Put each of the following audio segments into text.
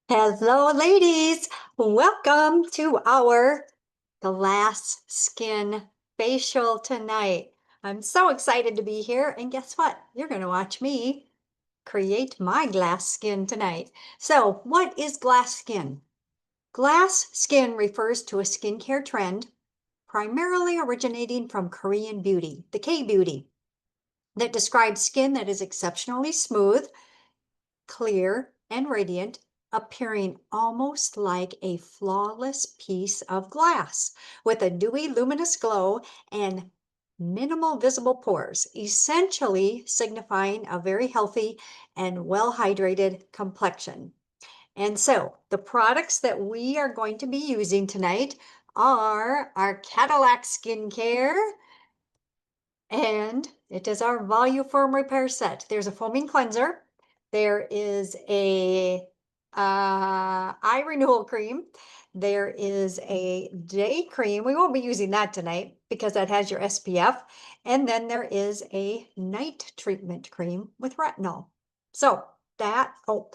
Hello, ladies. Welcome to our glass skin facial tonight. I'm so excited to be here. And guess what? You're going to watch me create my glass skin tonight. So, what is glass skin? Glass skin refers to a skincare trend primarily originating from Korean beauty, the K beauty, that describes skin that is exceptionally smooth, clear, and radiant, appearing almost like a flawless piece of glass with a dewy, luminous glow and minimal visible pores, essentially signifying a very healthy and well-hydrated complexion. And so the products that we are going to be using tonight are our Cadillac Skincare, and it is our Voluform Repair Set. There's a foaming cleanser. There is a eye renewal cream. There is a day cream. We won't be using that tonight because that has your SPF. And then there is a night treatment cream with retinol. So and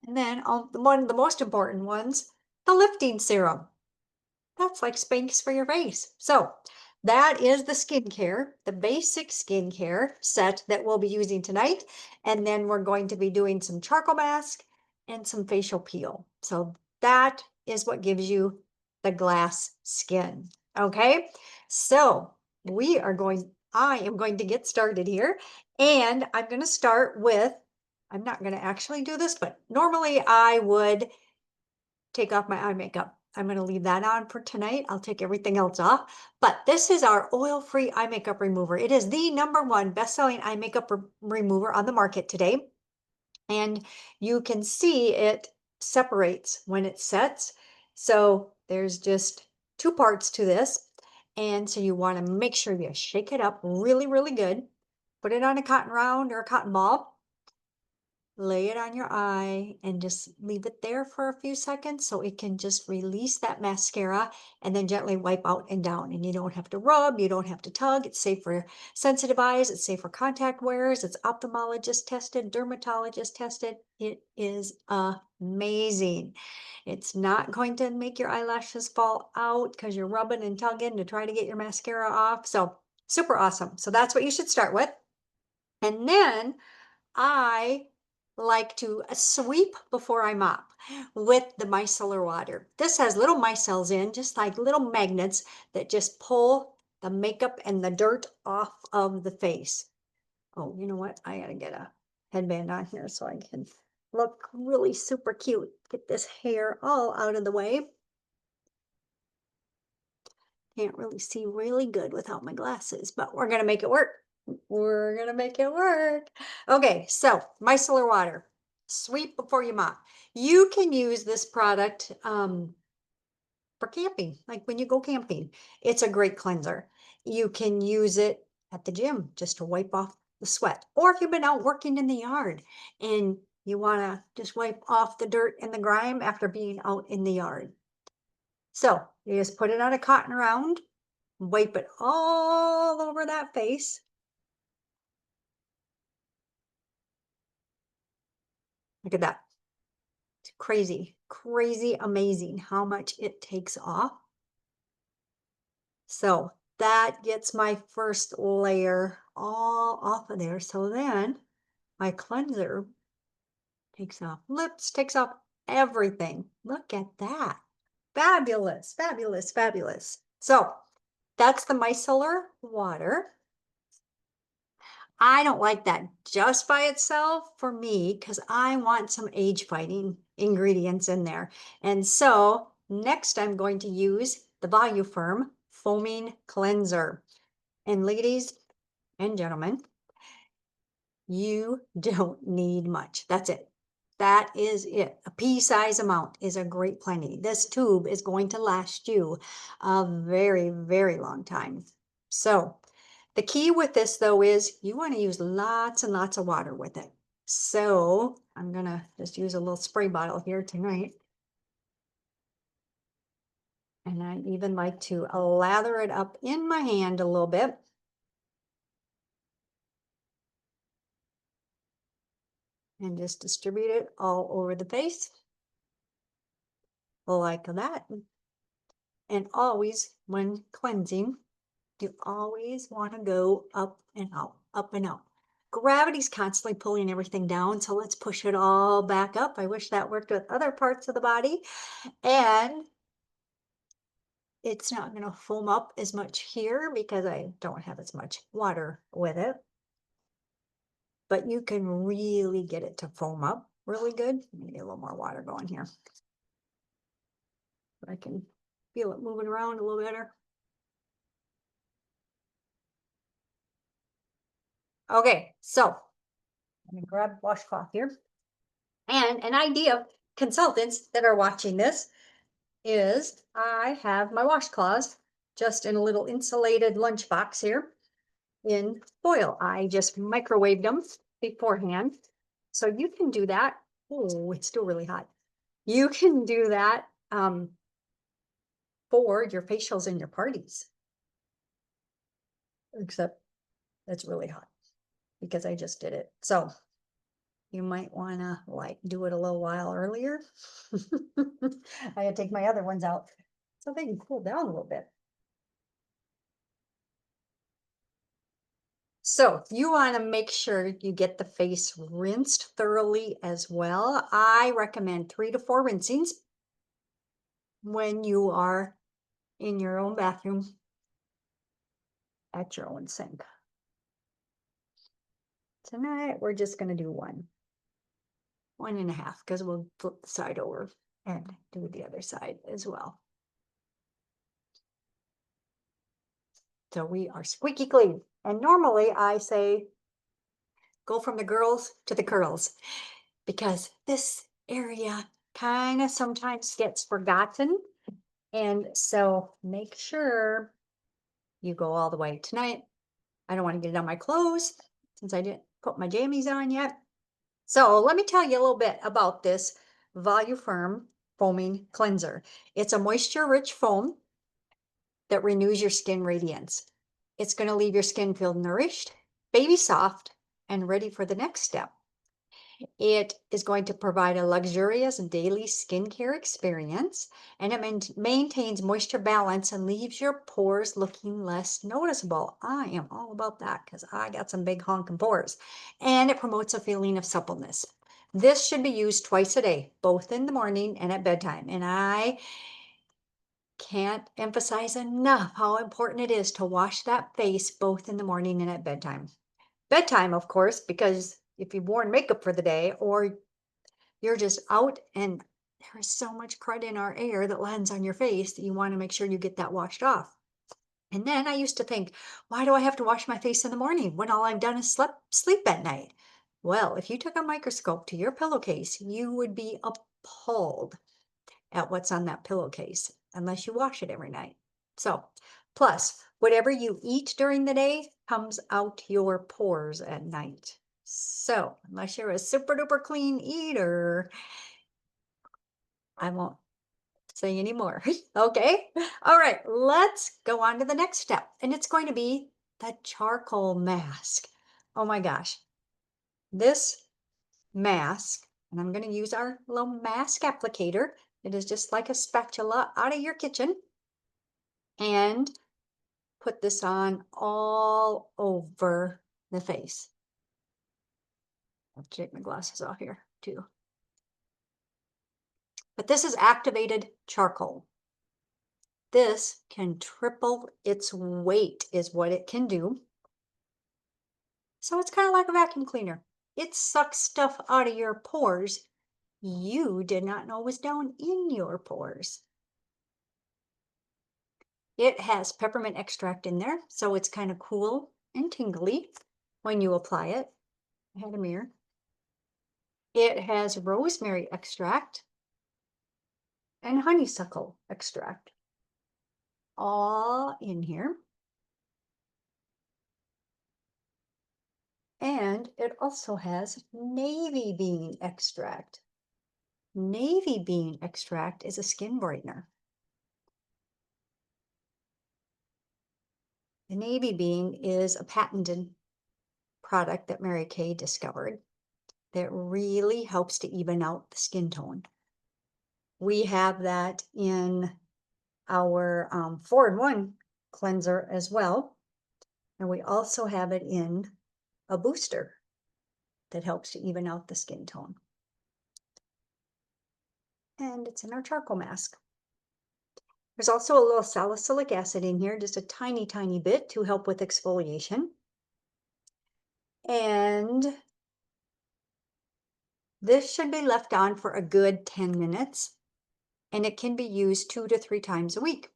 then one of the most important ones, the lifting serum. That's like Spanx for your face. So that is the skincare, the basic skincare set that we'll be using tonight. And then we're going to be doing some charcoal mask and some facial peel. So that is what gives you the glass skin. Okay. So I am going to get started here. And I'm going to start with, I'm not going to actually do this, but normally I would take off my eye makeup. I'm going to leave that on for tonight. I'll take everything else off. But this is our oil-free eye makeup remover. It is the #1 best-selling eye makeup remover on the market today. And you can see it separates when it sets. So there's just two parts to this. And so you want to make sure you shake it up really, really good. Put it on a cotton round or a cotton ball. Lay it on your eye and just leave it there for a few seconds so it can just release that mascara and then gently wipe out and down. And you don't have to rub, you don't have to tug. It's safe for sensitive eyes, it's safe for contact wearers, it's ophthalmologist tested, dermatologist tested. It is amazing. It's not going to make your eyelashes fall out because you're rubbing and tugging to try to get your mascara off. So super awesome. So that's what you should start with. And then I like to sweep before I mop with the micellar water. This has little micelles in, just like little magnets that just pull the makeup and the dirt off of the face. Oh, you know what? I gotta get a headband on here so I can look really super cute. Get this hair all out of the way. Can't really see really good without my glasses, but we're gonna make it work. We're gonna make it work. Okay, so micellar water. Sweep before you mop. You can use this product for camping, like when you go camping. It's a great cleanser. You can use it at the gym just to wipe off the sweat. Or if you've been out working in the yard and you want to just wipe off the dirt and the grime after being out in the yard. So you just put it on a cotton round, wipe it all over that face. Look at that. It's crazy, crazy amazing how much it takes off. So that gets my first layer all off of there. So then my cleanser takes off lips, takes off everything. Look at that. Fabulous, fabulous, fabulous. So that's the micellar water. I don't like that just by itself for me because I want some age fighting ingredients in there. And so next I'm going to use the Voluform Foaming Cleanser. And ladies and gentlemen, you don't need much. That's it. That is it. A pea-size amount is a great plenty. This tube is going to last you a very, very long time. So the key with this though is you want to use lots and lots of water with it. So I'm gonna just use a little spray bottle here tonight. And I even like to lather it up in my hand a little bit. And just distribute it all over the face. like that. And always, when cleansing, you always want to go up and out, up and out. Gravity's constantly pulling everything down, so let's push it all back up. I wish that worked with other parts of the body. And it's not going to foam up as much here because I don't have as much water with it. But you can really get it to foam up really good. Maybe a little more water going here. I can feel it moving around a little better. Okay, so I'm gonna grab a washcloth here. And an idea of consultants that are watching this is I have my washcloths just in a little insulated lunchbox here in foil. I just microwaved them beforehand. So you can do that. Oh, it's still really hot. You can do that for your facials and your parties. Except it's really hot because I just did it. So you might want to like do it a little while earlier. I had to take my other ones out so they can cool down a little bit. So you want to make sure you get the face rinsed thoroughly as well. I recommend 3 to 4 rinsings when you are in your own bathroom at your own sink. Tonight, we're just going to do 1.5, because we'll flip the side over and do the other side as well. So we are squeaky clean. And normally I say, go from the girls to the curls, because this area kind of sometimes gets forgotten. And so make sure you go all the way. Tonight, I don't want to get it on my clothes since I didn't put my jammies on yet. So let me tell you a little bit about this Voluform Foaming Cleanser. It's a moisture-rich foam that renews your skin radiance. It's going to leave your skin feel nourished, baby soft, and ready for the next step. It is going to provide a luxurious daily skincare experience, and it maintains moisture balance and leaves your pores looking less noticeable. I am all about that because I got some big honking pores. And it promotes a feeling of suppleness. This should be used twice a day, both in the morning and at bedtime. And I can't emphasize enough how important it is to wash that face both in the morning and at bedtime. Bedtime, of course, because if you've worn makeup for the day or you're just out and there's so much crud in our air that lands on your face that you want to make sure you get that washed off. And then I used to think, why do I have to wash my face in the morning when all I've done is sleep at night? Well, if you took a microscope to your pillowcase, you would be appalled at what's on that pillowcase unless you wash it every night. So, plus, whatever you eat during the day comes out your pores at night. So, unless you're a super duper clean eater, I won't say any more. Okay. All right. Let's go on to the next step. And it's going to be the charcoal mask. Oh my gosh. This mask, and I'm going to use our little mask applicator. It is just like a spatula out of your kitchen. And put this on all over the face. I'll take my glasses off here too. But this is activated charcoal. This can triple its weight is what it can do. So it's kind of like a vacuum cleaner. It sucks stuff out of your pores you did not know was down in your pores. It has peppermint extract in there, so it's kind of cool and tingly when you apply it. I had a mirror. It has rosemary extract and honeysuckle extract all in here. And it also has navy bean extract. Navy bean extract is a skin brightener. The navy bean is a patented product that Mary Kay discovered that really helps to even out the skin tone. We have that in our 4-in-1 cleanser as well. And we also have it in a booster that helps to even out the skin tone. And it's in our charcoal mask. There's also a little salicylic acid in here, just a tiny, tiny bit to help with exfoliation. And this should be left on for a good 10 minutes. And it can be used 2 to 3 times a week,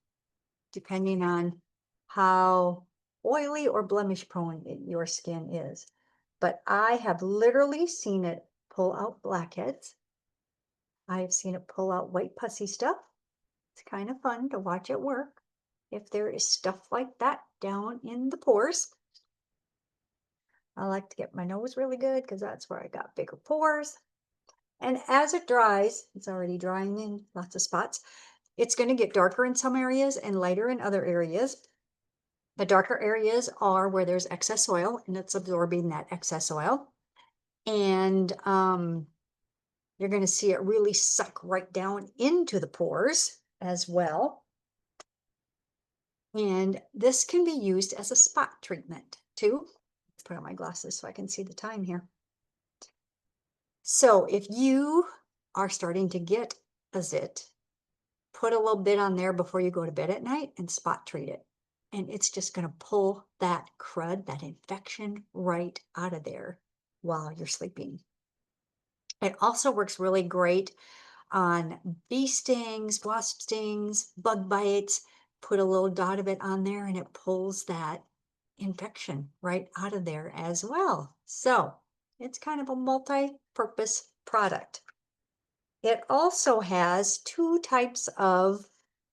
depending on how oily or blemish prone your skin is. But I have literally seen it pull out blackheads. I have seen it pull out white pussy stuff. It's kind of fun to watch it work if there is stuff like that down in the pores. I like to get my nose really good because that's where I got bigger pores. And as it dries, it's already drying in lots of spots. It's going to get darker in some areas and lighter in other areas. The darker areas are where there's excess oil, and it's absorbing that excess oil. And you're going to see it really suck right down into the pores as well. And this can be used as a spot treatment too. Let's put on my glasses so I can see the time here. So if you are starting to get a zit, put a little bit on there before you go to bed at night and spot treat it. And it's just going to pull that crud, that infection right out of there while you're sleeping. It also works really great on bee stings, wasp stings, bug bites. Put a little dot of it on there and it pulls that infection right out of there as well. So it's kind of a multi-purpose product. It also has 2 types of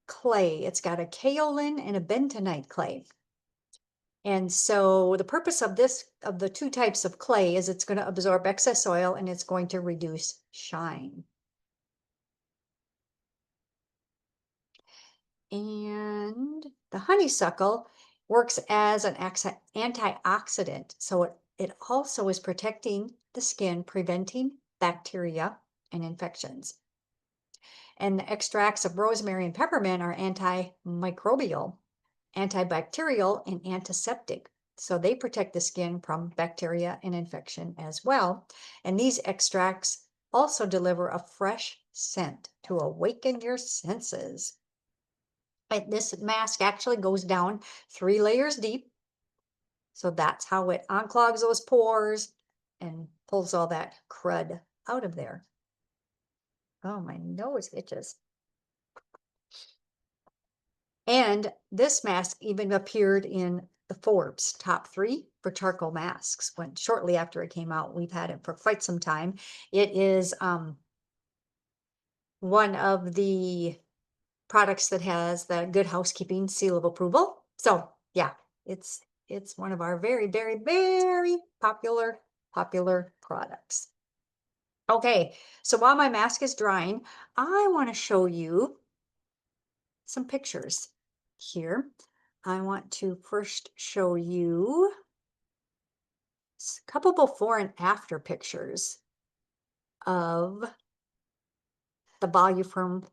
clay. It's got a kaolin and a bentonite clay. And so the purpose of the 2 types of clay is it's going to absorb excess oil and it's going to reduce shine. And the honeysuckle works as an antioxidant. So it also is protecting the skin, preventing bacteria and infections. And the extracts of rosemary and peppermint are antimicrobial, antibacterial, and antiseptic. So they protect the skin from bacteria and infection as well. And these extracts also deliver a fresh scent to awaken your senses. And this mask actually goes down 3 layers deep. So that's how it unclogs those pores and pulls all that crud out of there. Oh, my nose itches. And this mask even appeared in the Forbes top 3 for charcoal masks when shortly after it came out. We've had it for quite some time. It is one of the products that has the Good Housekeeping seal of approval. So yeah, it's one of our very, very, very popular products. Okay, so while my mask is drying, I want to show you some pictures here. I want to first show you a couple before and after pictures of the Voluform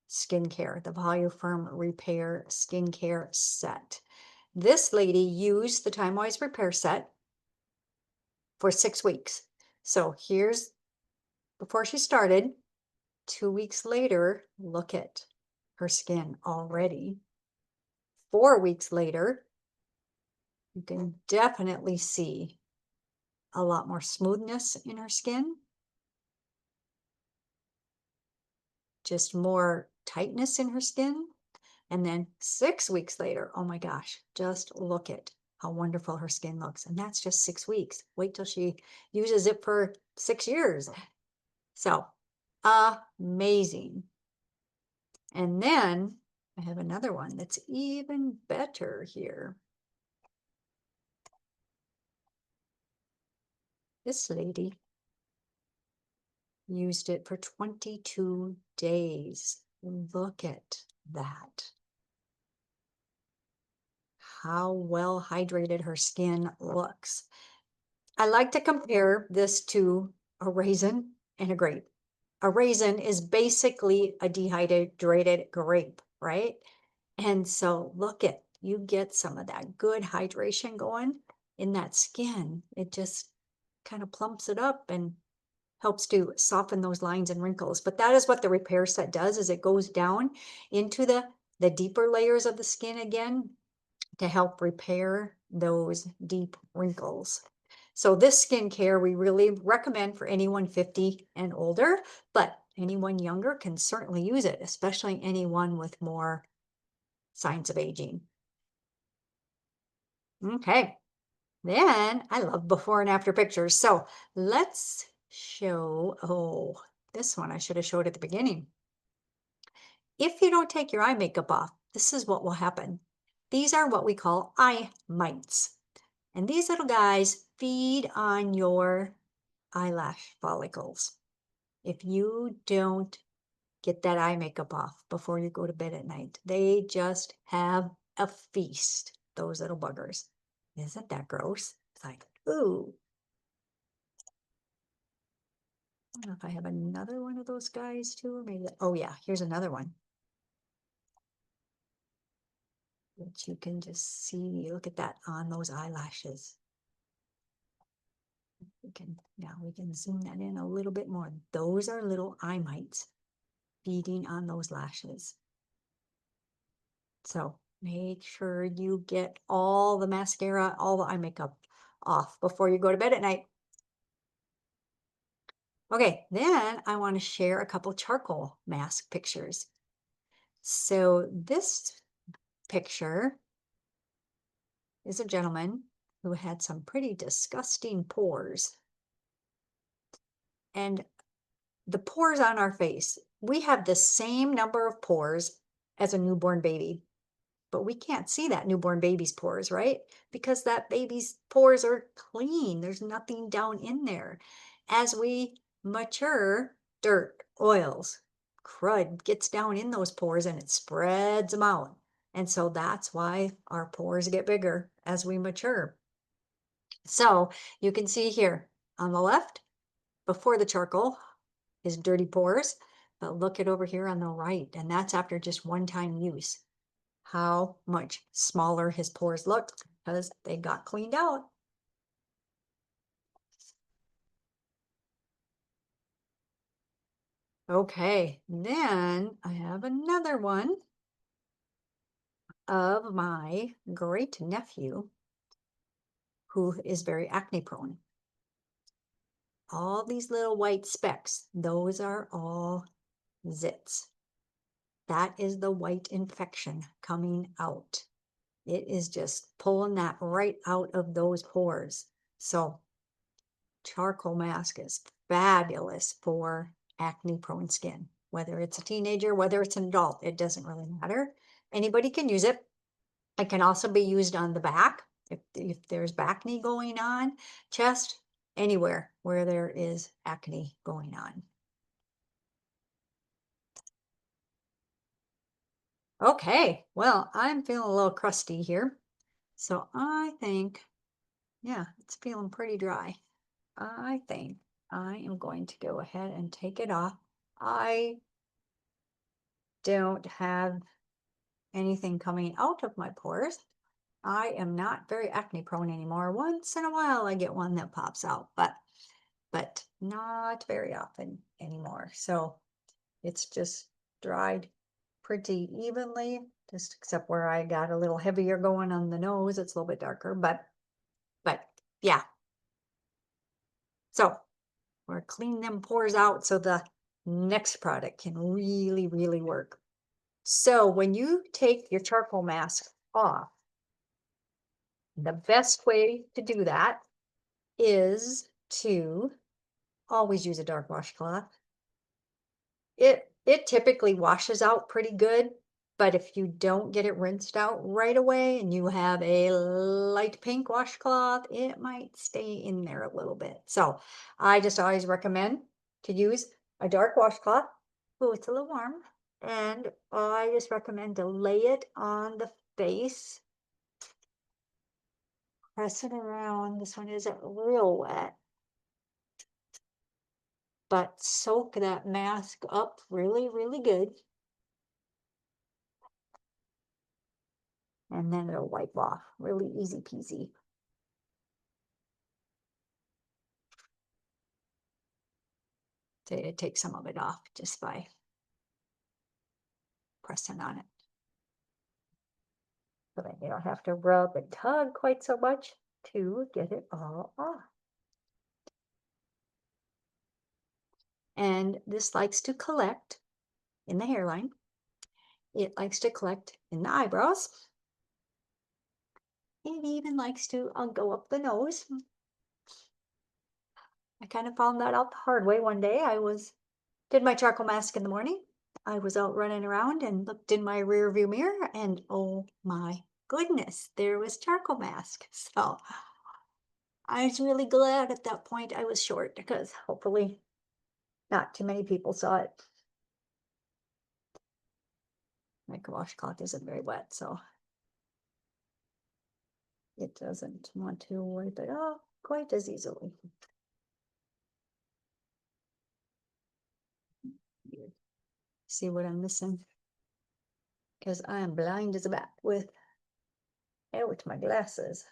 skincare, the Voluform Repair skincare set. This lady used the Time Wise Repair set for 6 weeks. So here's before she started. 2 weeks later, look at her skin already. 4 weeks later, you can definitely see a lot more smoothness in her skin. Just more tightness in her skin. And then 6 weeks later, oh my gosh, just look at how wonderful her skin looks. And that's just 6 weeks. Wait till she uses it for 6 years. So amazing. And then I have another one that's even better here. This lady used it for 22 days. Look at that. How well hydrated her skin looks. I like to compare this to a raisin and a grape. a raisin is basically a dehydrated grape, right? And so look at, you get some of that good hydration going in that skin. It just kind of plumps it up and helps to soften those lines and wrinkles. But that is what the repair set does, is it goes down into the deeper layers of the skin again to help repair those deep wrinkles. So this skincare we really recommend for anyone 50 and older, but anyone younger can certainly use it, especially anyone with more signs of aging. Okay, then I love before and after pictures. So let's show, oh, this one I should have showed at the beginning. If you don't take your eye makeup off, this is what will happen. These are what we call eye mites. And these little guys feed on your eyelash follicles. If you don't get that eye makeup off before you go to bed at night, they just have a feast, those little buggers. Isn't that gross? It's like, ooh. I don't know if I have another one of those guys too, or maybe, oh yeah, here's another one. Which you can just see, look at that on those eyelashes. We can zoom that in a little bit more. Those are little eye mites feeding on those lashes. So make sure you get all the mascara, all the eye makeup off before you go to bed at night. Okay, then I want to share a couple charcoal mask pictures. So this picture is a gentleman who had some pretty disgusting pores. And the pores on our face, we have the same number of pores as a newborn baby, but we can't see that newborn baby's pores, right? Because that baby's pores are clean. There's nothing down in there. As we mature, dirt, oils, crud gets down in those pores and it spreads them out. And so that's why our pores get bigger as we mature. So you can see here on the left, before the charcoal, his dirty pores, but look at over here on the right, and that's after just one time use. How much smaller his pores look because they got cleaned out. Okay, then I have another one of my great nephew who is very acne prone. All these little white specks, those are all zits. That is the white infection coming out. It is just pulling that right out of those pores. So charcoal mask is fabulous for acne prone skin, whether it's a teenager, whether it's an adult, it doesn't really matter. Anybody can use it. It can also be used on the back if there's acne going on, chest, anywhere where there is acne going on. Okay, well, I'm feeling a little crusty here. So I think, yeah, it's feeling pretty dry. I think I am going to go ahead and take it off. I don't have anything coming out of my pores. I am not very acne prone anymore. Once in a while I get one that pops out, but not very often anymore. So it's just dried pretty evenly, just except where I got a little heavier going on the nose. It's a little bit darker, but yeah. So we're cleaning them pores out so the next product can really, really work. So when you take your charcoal mask off, the best way to do that is to always use a dark washcloth. It typically washes out pretty good, but if you don't get it rinsed out right away and you have a light pink washcloth, it might stay in there a little bit. So I just always recommend to use a dark washcloth. Oh, it's a little warm. And I just recommend to lay it on the face. Press it around. This one isn't real wet. but soak that mask up really, really good. And then it'll wipe off. Really easy peasy. To take some of it off just by pressing on it. So then you don't have to rub and tug quite so much to get it all off. And this likes to collect in the hairline. It likes to collect in the eyebrows. It even likes to go up the nose. I kind of found that out the hard way one day. Did my charcoal mask in the morning. I was out running around and looked in my rear view mirror and oh my goodness, there was charcoal mask. So I was really glad at that point I was short because hopefully not too many people saw it. My washcloth isn't very wet, so it doesn't want to wipe it off quite as easily. See what I'm missing? Because I am blind as a bat without my glasses.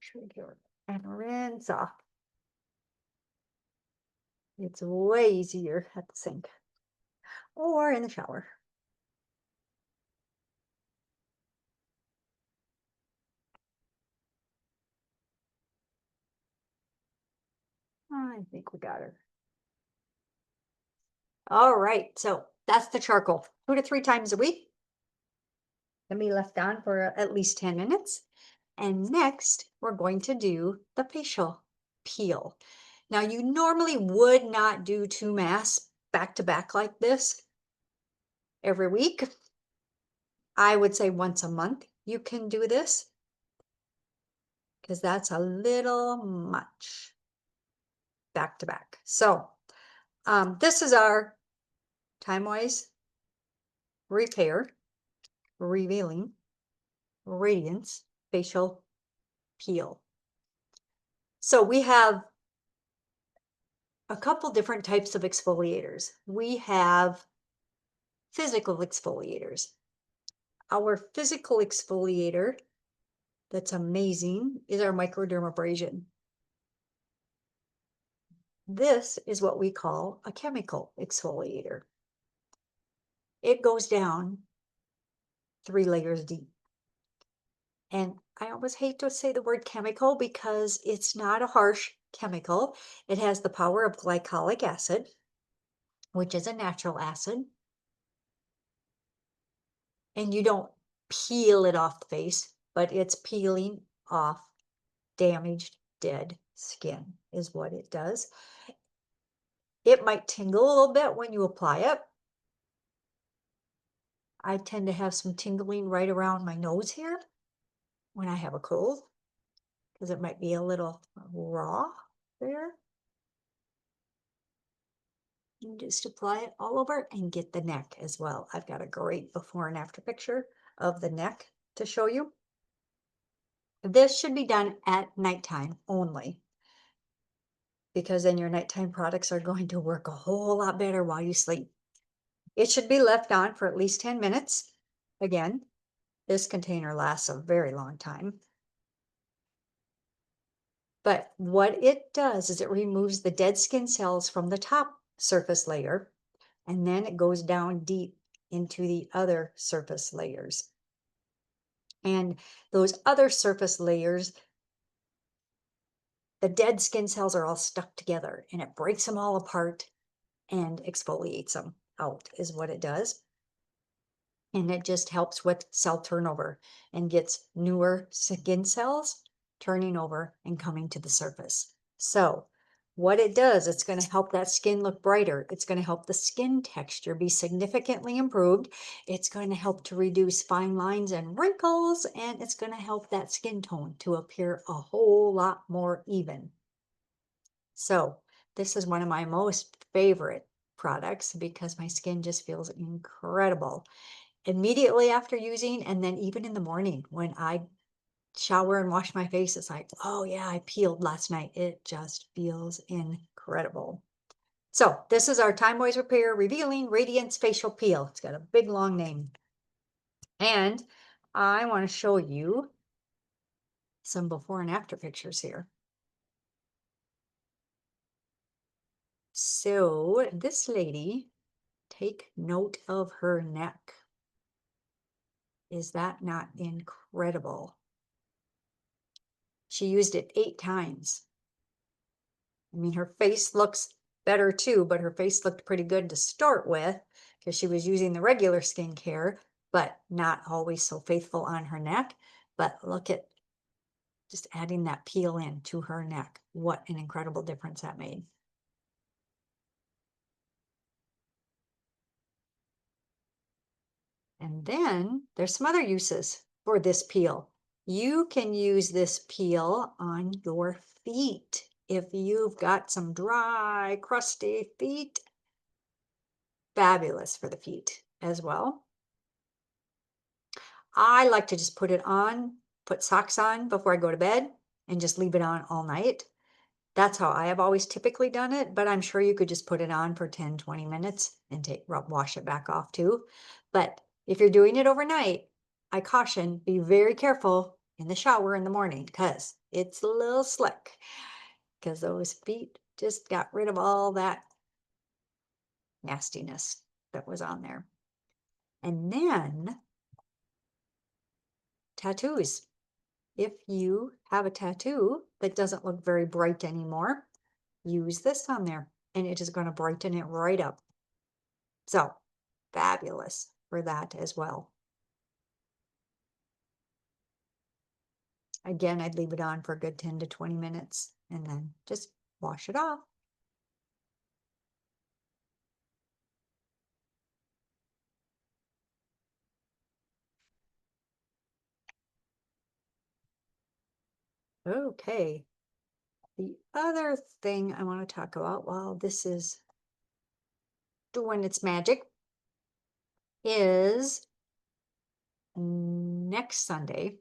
Trigger and rinse off. It's way easier at the sink or in the shower. I think we got her. All right, so that's the charcoal. 2 to 3 times a week. Can be left on for at least 10 minutes. And next, we're going to do the facial peel. Now, you normally would not do 2 masks back to back like this every week. I would say once a month you can do this because that's a little much back to back. So this is our time-wise repair, revealing, radiance, facial peel. So we have a couple different types of exfoliators. We have physical exfoliators. Our physical exfoliator that's amazing is our microdermabrasion. This is what we call a chemical exfoliator. It goes down 3 layers deep. And I always hate to say the word chemical because it's not a harsh chemical. It has the power of glycolic acid, which is a natural acid. And you don't peel it off the face, but it's peeling off damaged, dead skin is what it does. It might tingle a little bit when you apply it. I tend to have some tingling right around my nose here when I have a cold because it might be a little raw there. You just apply it all over and get the neck as well. I've got a great before and after picture of the neck to show you. This should be done at nighttime only because then your nighttime products are going to work a whole lot better while you sleep. It should be left on for at least 10 minutes. Again, this container lasts a very long time. But what it does is it removes the dead skin cells from the top surface layer, and then it goes down deep into the other surface layers. And those other surface layers, the dead skin cells are all stuck together, and it breaks them all apart and exfoliates them out, is what it does. And it just helps with cell turnover and gets newer skin cells turning over and coming to the surface. So what it does, it's going to help that skin look brighter. It's going to help the skin texture be significantly improved. It's going to help to reduce fine lines and wrinkles, and it's going to help that skin tone to appear a whole lot more even. So this is one of my most favorite products because my skin just feels incredible immediately after using, and then even in the morning when I shower and wash my face, it's like, oh yeah, I peeled last night. It just feels incredible. So this is our Time Wise Repair Revealing Radiance Facial Peel. It's got a big long name. And I want to show you some before and after pictures here. So this lady, take note of her neck. Is that not incredible? She used it 8 times. I mean, her face looks better too, but her face looked pretty good to start with because she was using the regular skincare, but not always so faithful on her neck. But look at just adding that peel in to her neck. What an incredible difference that made. And then there's some other uses for this peel. You can use this peel on your feet. If you've got some dry, crusty feet, fabulous for the feet as well. I like to just put it on, put socks on before I go to bed and just leave it on all night. That's how I have always typically done it, but I'm sure you could just put it on for 10, 20 minutes and wash it back off too. But if you're doing it overnight, I caution, be very careful in the shower in the morning because it's a little slick because those feet just got rid of all that nastiness that was on there. And then tattoos. If you have a tattoo that doesn't look very bright anymore, use this on there and it is going to brighten it right up. So fabulous for that as well. Again, I'd leave it on for a good 10 to 20 minutes and then just wash it off. Okay. The other thing I want to talk about while this is doing its magic is next Sunday,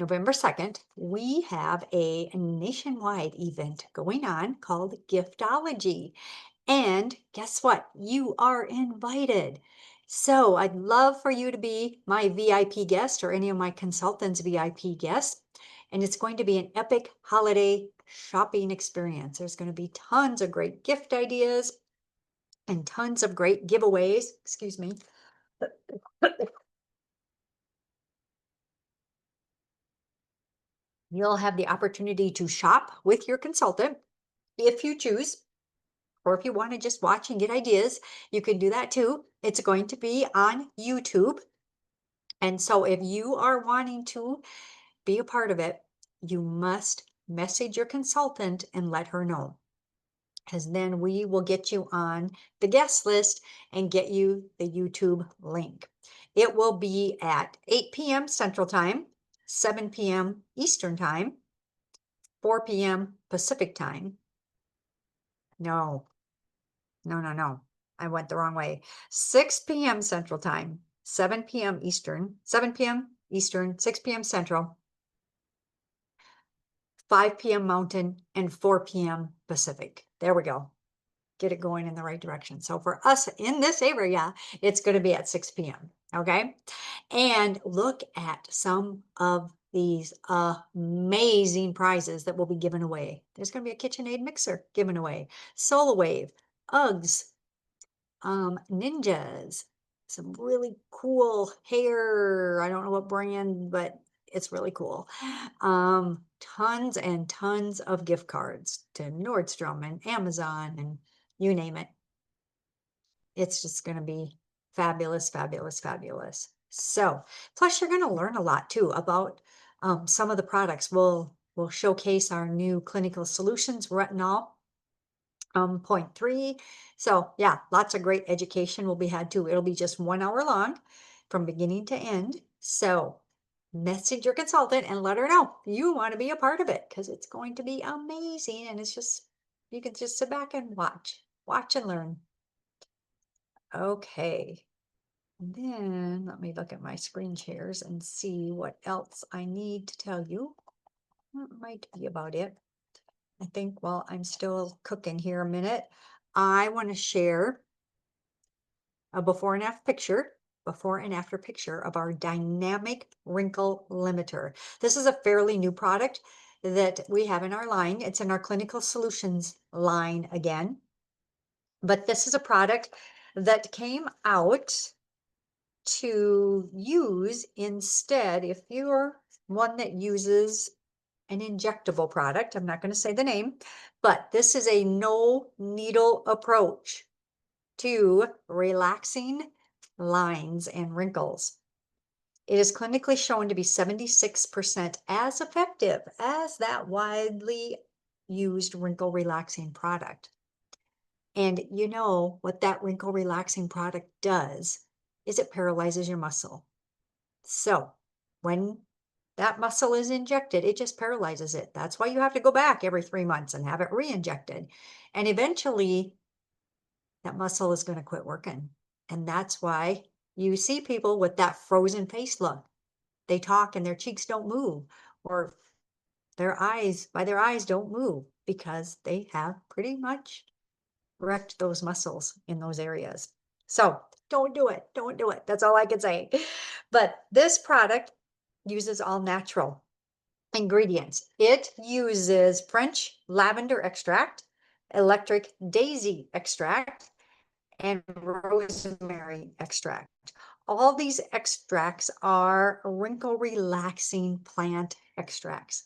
November 2nd, we have a nationwide event going on called Giftology. And guess what? You are invited. So I'd love for you to be my VIP guest or any of my consultants' VIP guests. And it's going to be an epic holiday shopping experience. There's going to be tons of great gift ideas and tons of great giveaways. Excuse me. You'll have the opportunity to shop with your consultant if you choose, or if you want to just watch and get ideas, you can do that too. It's going to be on YouTube. And so if you are wanting to be a part of it, you must message your consultant and let her know. Because then we will get you on the guest list and get you the YouTube link. It will be at 8 p.m. Central Time, 7 p.m. Eastern Time, 4 p.m. Pacific Time. No, no. I went the wrong way. 6 p.m. Central Time, 7 p.m. Eastern, 7 p.m. Eastern, 6 p.m. Central, 5 p.m. Mountain, and 4 p.m. Pacific. There we go. Get it going in the right direction. So for us in this area, it's going to be at 6 p.m. Okay. And look at some of these amazing prizes that will be given away. There's going to be a KitchenAid mixer given away, Solar Wave, Uggs, ninjas, some really cool hair. I don't know what brand, but it's really cool. Tons and tons of gift cards to Nordstrom and Amazon and you name it. It's just going to be fabulous, fabulous, fabulous. So, plus you're going to learn a lot too about some of the products. We'll showcase our new clinical solutions retinol 0.3. So yeah, lots of great education will be had too. It'll be just 1 hour long from beginning to end. So message your consultant and let her know you want to be a part of it because it's going to be amazing. And it's just, you can just sit back and watch and learn. Okay. And then let me look at my screen shares and see what else I need to tell you. That might be about it. I think while I'm still cooking here a minute, I want to share a before and after picture of our dynamic wrinkle limiter. This is a fairly new product that we have in our line. It's in our clinical solutions line again. But this is a product that came out to use instead if you're one that uses an injectable product. I'm not going to say the name, but this is a no needle approach to relaxing lines and wrinkles. It is clinically shown to be 76% as effective as that widely used wrinkle relaxing product. And you know what that wrinkle relaxing product does is it paralyzes your muscle. So when that muscle is injected, it just paralyzes it. That's why you have to go back every 3 months and have it re-injected. And eventually that muscle is going to quit working. And that's why you see people with that frozen face look. They talk and their cheeks don't move, or their eyes don't move because they have pretty much wrecked those muscles in those areas. So don't do it. Don't do it. That's all I can say. But this product uses all natural ingredients. It uses French lavender extract, electric daisy extract, and rosemary extract. All these extracts are wrinkle relaxing plant extracts.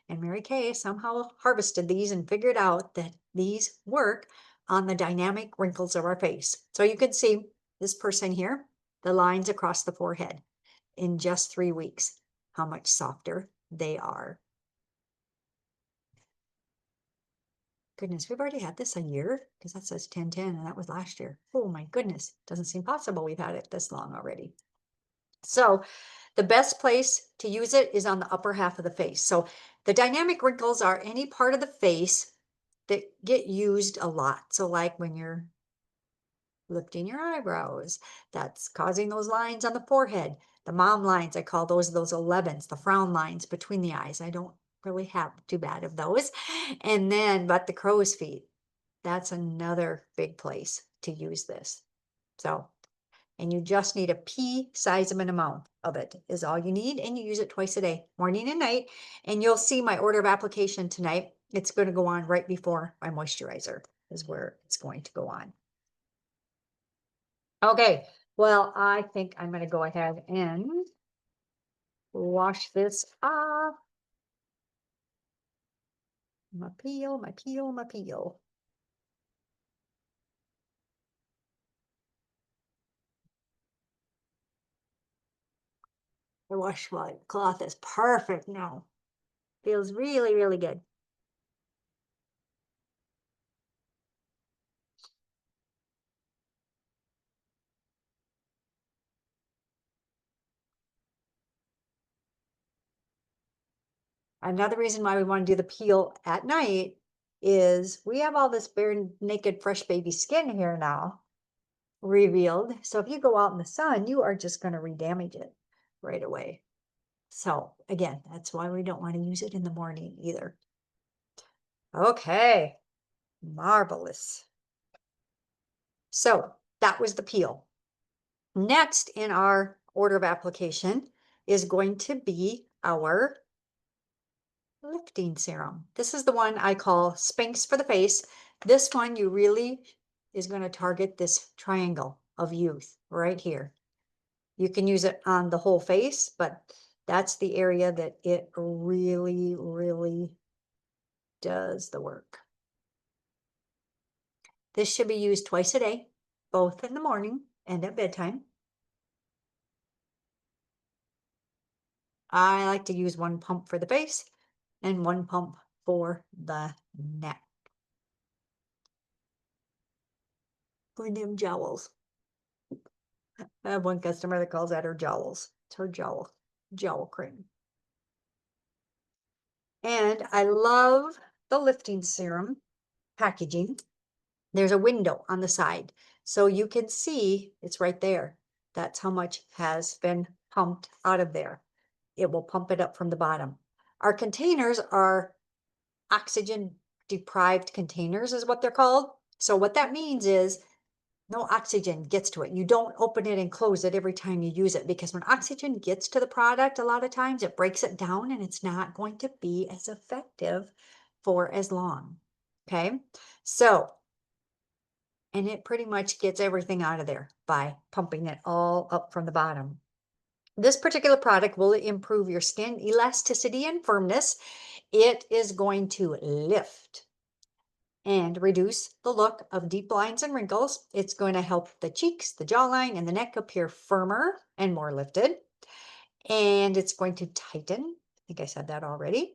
And Mary Kay somehow harvested these and figured out that these work on the dynamic wrinkles of our face. So you can see this person here, the lines across the forehead in just 3 weeks, how much softer they are. Goodness, we've already had this a year because that says 10/10 and that was last year. Oh my goodness, doesn't seem possible we've had it this long already. So the best place to use it is on the upper half of the face. So the dynamic wrinkles are any part of the face that get used a lot. So like when you're lifting your eyebrows, that's causing those lines on the forehead. The mom lines, I call those 11s, the frown lines between the eyes. I don't really have too bad of those. And then, but the crow's feet, that's another big place to use this. So, and you just need a pea size of an amount of it is all you need. And you use it twice a day, morning and night. And you'll see my order of application tonight. It's going to go on right before my moisturizer is where it's going to go on. Okay, well, I think I'm going to go ahead and wash this off. My peel, my peel, my peel. The washcloth cloth is perfect now. Feels really, really good. Another reason why we want to do the peel at night is we have all this bare naked fresh baby skin here now revealed. So if you go out in the sun, you are just going to re-damage it right away. So again, that's why we don't want to use it in the morning either. Okay, marvelous. So that was the peel. Next in our order of application is going to be our lifting serum. This is the one I call Spanx for the face. This one you really is going to target this triangle of youth right here. You can use it on the whole face, but that's the area that it really, really does the work. This should be used twice a day, both in the morning and at bedtime. I like to use 1 pump for the face and 1 pump for the neck. For them jowls. I have one customer that calls that her jowls. It's her jowl. gel cream. And I love the lifting serum packaging. There's a window on the side, so you can see it's right there. That's how much has been pumped out of there. It will pump it up from the bottom. Our containers are oxygen deprived containers is what they're called. So what that means is no oxygen gets to it. You don't open it and close it every time you use it, because when oxygen gets to the product, a lot of times it breaks it down and it's not going to be as effective for as long. Okay, so, and it pretty much gets everything out of there by pumping it all up from the bottom. This particular product will improve your skin elasticity and firmness. It is going to lift and reduce the look of deep lines and wrinkles. It's going to help the cheeks, the jawline, and the neck appear firmer and more lifted. And it's going to tighten. I think I said that already.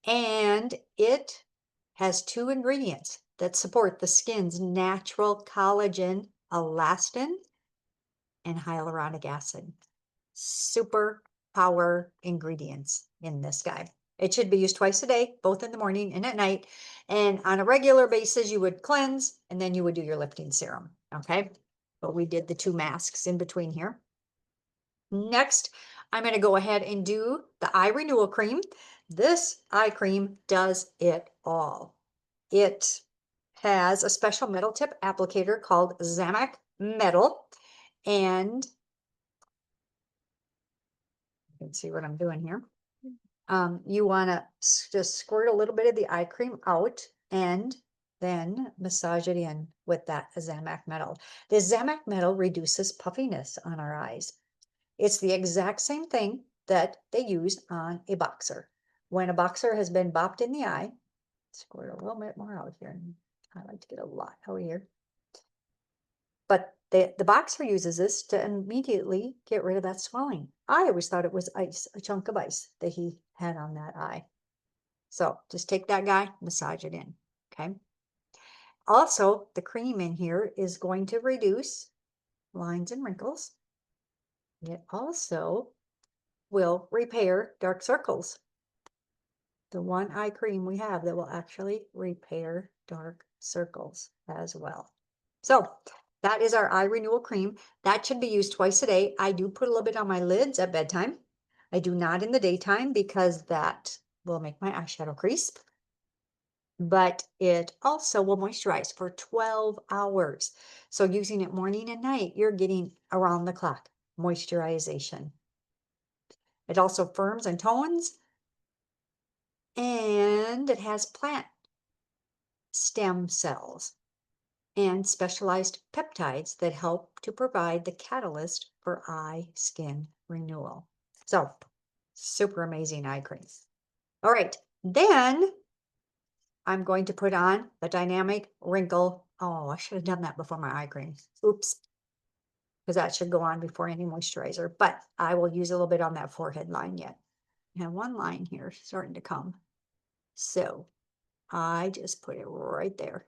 And it has 2 ingredients that support the skin's natural collagen, elastin, and hyaluronic acid. Super power ingredients in this guy. It should be used twice a day, both in the morning and at night. And on a regular basis, you would cleanse and then you would do your lifting serum. Okay. But we did the 2 masks in between here. Next, I'm going to go ahead and do the eye renewal cream. This eye cream does it all. It has a special metal tip applicator called Zamac Metal. And you can see what I'm doing here. You want to just squirt a little bit of the eye cream out and then massage it in with that Zamac Metal. The Zamac Metal reduces puffiness on our eyes. It's the exact same thing that they use on a boxer. When a boxer has been bopped in the eye, squirt a little bit more out here. I like to get a lot out here. But the boxer uses this to immediately get rid of that swelling. I always thought it was ice, a chunk of ice that he had on that eye. So just take that guy, massage it in, okay? Also, the cream in here is going to reduce lines and wrinkles. It also will repair dark circles. The one eye cream we have that will actually repair dark circles as well. So that is our eye renewal cream. That should be used twice a day. I do put a little bit on my lids at bedtime. I do not in the daytime because that will make my eyeshadow crisp. But it also will moisturize for 12 hours. So using it morning and night, you're getting around the clock moisturization. It also firms and tones, and it has plant stem cells and specialized peptides that help to provide the catalyst for eye skin renewal. So, super amazing eye cream. All right, then I'm going to put on the dynamic wrinkle. Oh, I should have done that before my eye cream. Oops. Because that should go on before any moisturizer. But I will use a little bit on that forehead line yet. I have one line here starting to come. So I just put it right there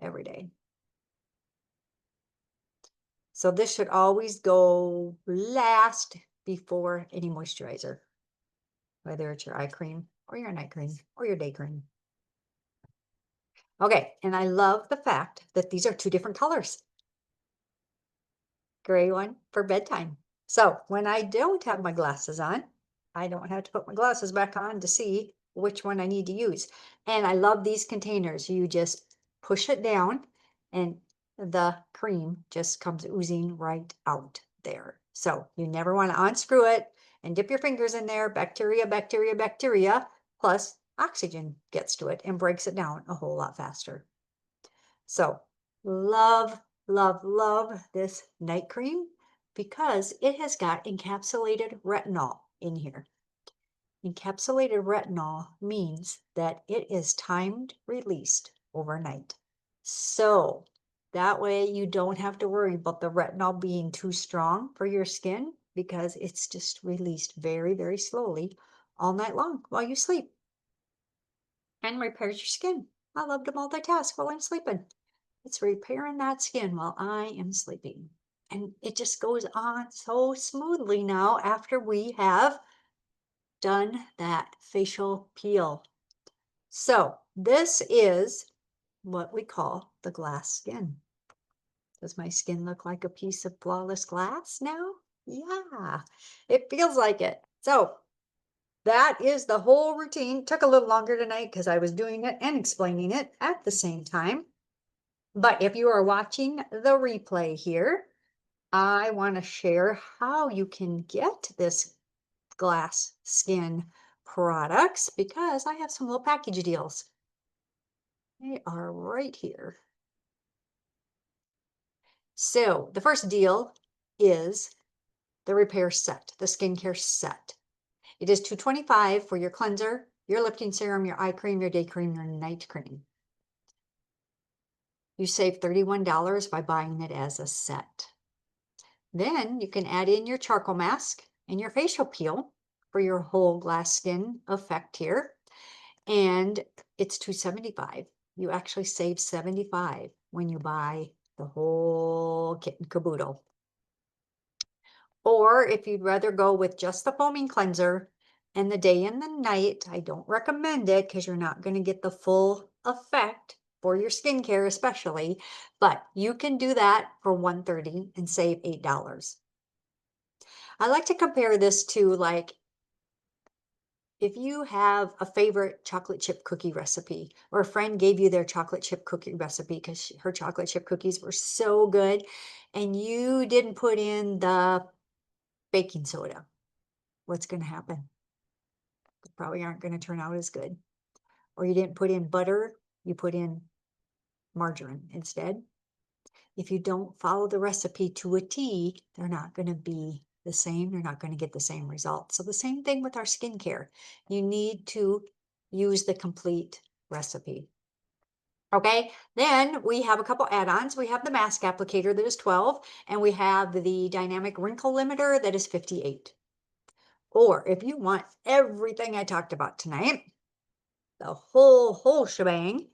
every day. So this should always go last before any moisturizer, whether it's your eye cream or your night cream or your day cream. Okay, and I love the fact that these are 2 different colors. Gray one for bedtime. So when I don't have my glasses on, I don't have to put my glasses back on to see which one I need to use. And I love these containers. You just push it down and the cream just comes oozing right out there. So you never want to unscrew it and dip your fingers in there. Bacteria, bacteria, bacteria, plus oxygen gets to it and breaks it down a whole lot faster. So love, love, love this night cream because it has got encapsulated retinol in here. Encapsulated retinol means that it is timed released overnight. So that way you don't have to worry about the retinol being too strong for your skin because it's just released very, very slowly all night long while you sleep and repairs your skin. I love to multitask while I'm sleeping. It's repairing that skin while I am sleeping. And it just goes on so smoothly now after we have done that facial peel. So this is what we call the glass skin. Does my skin look like a piece of flawless glass now? Yeah, it feels like it. So that is the whole routine. Took a little longer tonight because I was doing it and explaining it at the same time. But if you are watching the replay here, I want to share how you can get this glass skin products because I have some little package deals. They are right here. So the first deal is the repair set, the skincare set. It is $225 for your cleanser, your lifting serum, your eye cream, your day cream, your night cream. You save $31 by buying it as a set. Then you can add in your charcoal mask and your facial peel for your whole glass skin effect here. And it's $275. You actually save $75 when you buy the whole kit and caboodle. Or if you'd rather go with just the foaming cleanser and the day and the night, I don't recommend it because you're not going to get the full effect for your skincare especially, but you can do that for $130 and save $8. I like to compare this to like if you have a favorite chocolate chip cookie recipe or a friend gave you their chocolate chip cookie recipe because her chocolate chip cookies were so good and you didn't put in the baking soda, what's going to happen? They probably aren't going to turn out as good. Or you didn't put in butter, you put in margarine instead. If you don't follow the recipe to a T, they're not going to be the same. You're not going to get the same results. So the same thing with our skincare. You need to use the complete recipe. Okay, then we have a couple add-ons. We have the mask applicator that is 12, and we have the dynamic wrinkle limiter that is 58. Or if you want everything I talked about tonight, the whole shebang,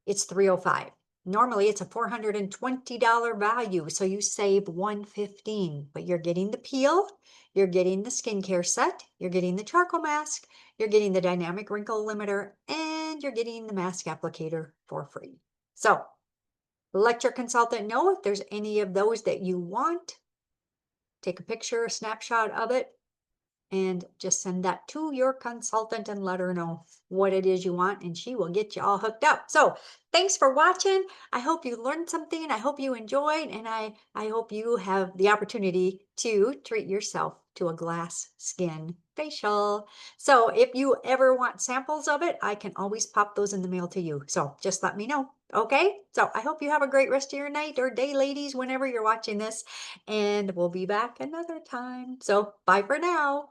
it's 305. Normally it's a $420 value, so you save $115, but you're getting the peel, you're getting the skincare set, you're getting the charcoal mask, you're getting the dynamic wrinkle limiter, and you're getting the mask applicator for free. So let your consultant know if there's any of those that you want. Take a picture, a snapshot of it, and just send that to your consultant and let her know what it is you want and she will get you all hooked up. So thanks for watching. I hope you learned something. I hope you enjoyed, and I hope you have the opportunity to treat yourself to a glass skin facial. So if you ever want samples of it, I can always pop those in the mail to you. So just let me know. Okay, so I hope you have a great rest of your night or day, ladies, whenever you're watching this, and we'll be back another time. So bye for now.